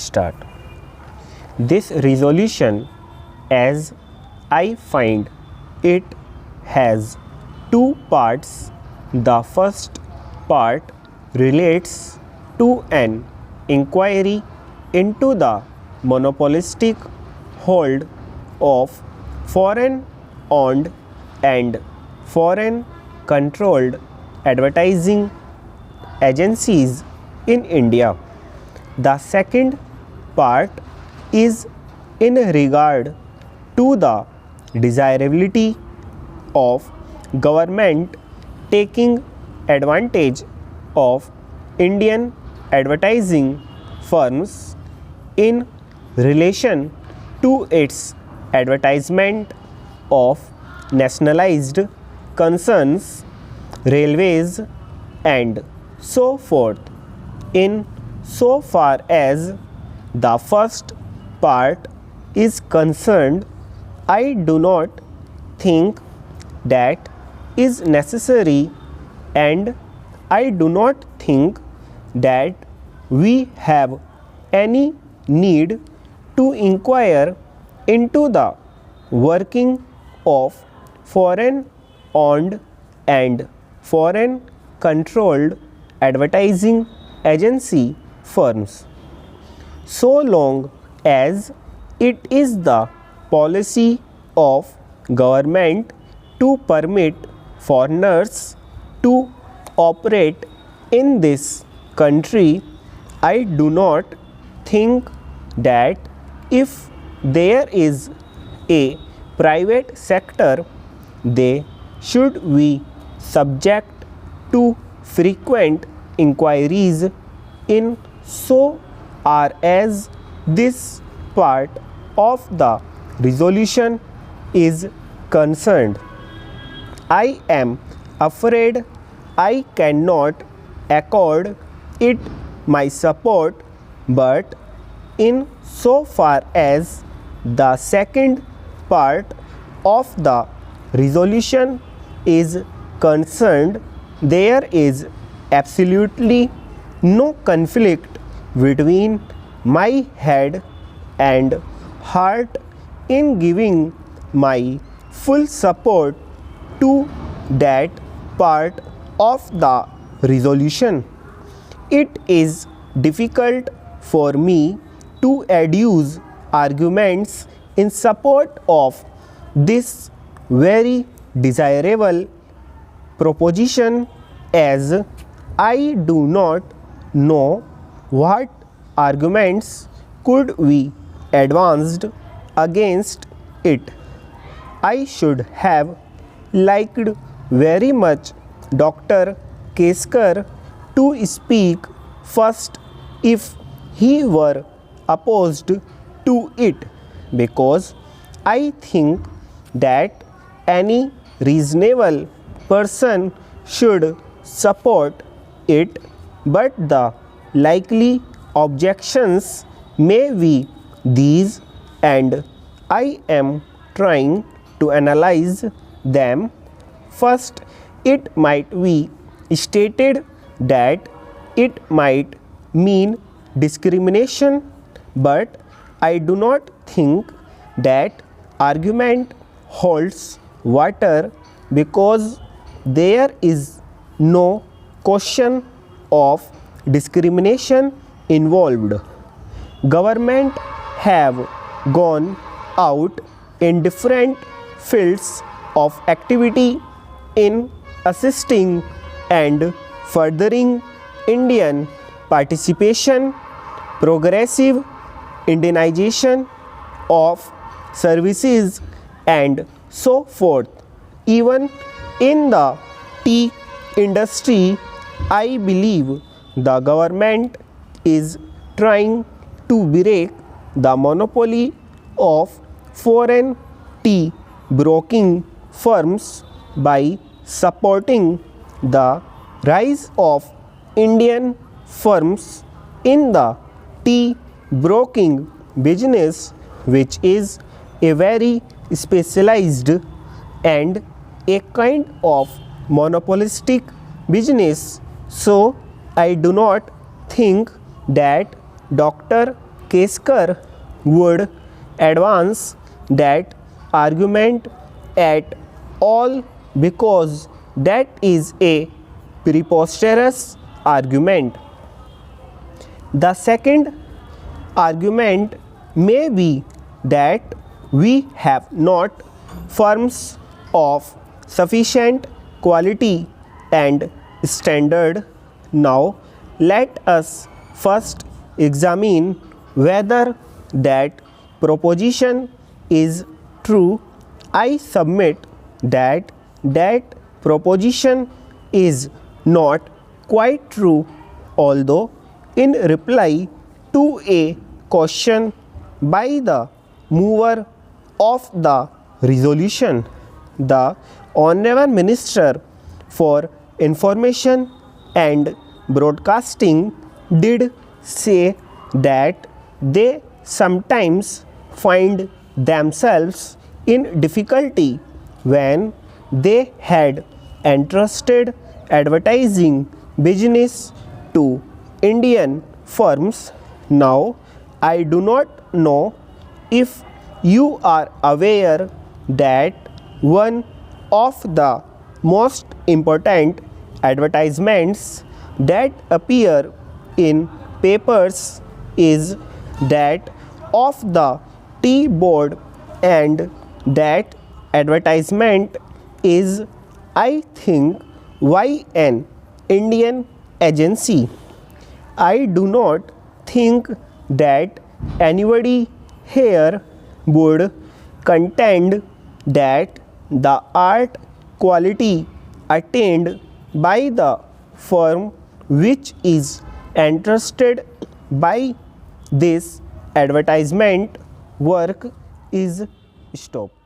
start. This resolution, as I find it, has two parts. The first part relates to an inquiry into the monopolistic hold of foreign-owned and foreign-controlled advertising agencies in India. The second part is in regard to the desirability of government taking advantage of Indian advertising firms in relation to its advertisement of nationalized concerns, railways and so forth. In so far as the first part is concerned, I do not think that is necessary, and I do not think that we have any need to inquire into the working of foreign-owned and foreign-controlled advertising agency firms. So long as it is the policy of government to permit foreigners to operate in this country, I do not think that if there is a private sector, they should be subject to frequent inquiries in so far as this part of the resolution is concerned. I am afraid I cannot accord it my support, but in so far as the second part of the resolution is concerned, there is absolutely no conflict between my head and heart in giving my full support to that part of the resolution. It is difficult for me to adduce arguments in support of this very desirable proposition, as I do not know what arguments could be advanced against it. I should have liked very much Dr. Keskar to speak first if he were opposed to it, because I think that any reasonable person should support it, but the likely objections may be these, and I am trying to analyze them. First, it might be stated that it might mean discrimination, but I do not think that argument holds water, because there is no question of discrimination involved. Government have gone out in different fields of activity in assisting and furthering Indian participation, progressive Indianization of services and so forth. Even in the tea industry, I believe the government is trying to break the monopoly of foreign tea broking firms by supporting the rise of Indian firms in the tea broking business, which is a very specialized and a kind of monopolistic business. So I do not think that Dr. Keskar would advance that argument at all because that is a preposterous argument. The second argument may be that we have not firms of sufficient quality and standard. Now let us first examine whether that proposition is true. I submit that that proposition is not quite true, although in reply to a question by the mover of the resolution, the Honorable Minister for Information and Broadcasting did say that they sometimes find themselves in difficulty when they had entrusted advertising business to Indian firms. Now, I do not know if you are aware that one of the most important advertisements that appear in papers is that of the tea board, and that advertisement is, I think, by an Indian agency. I do not think that anybody here would contend that the art quality attained by the firm which is entrusted by this advertisement work is stopped.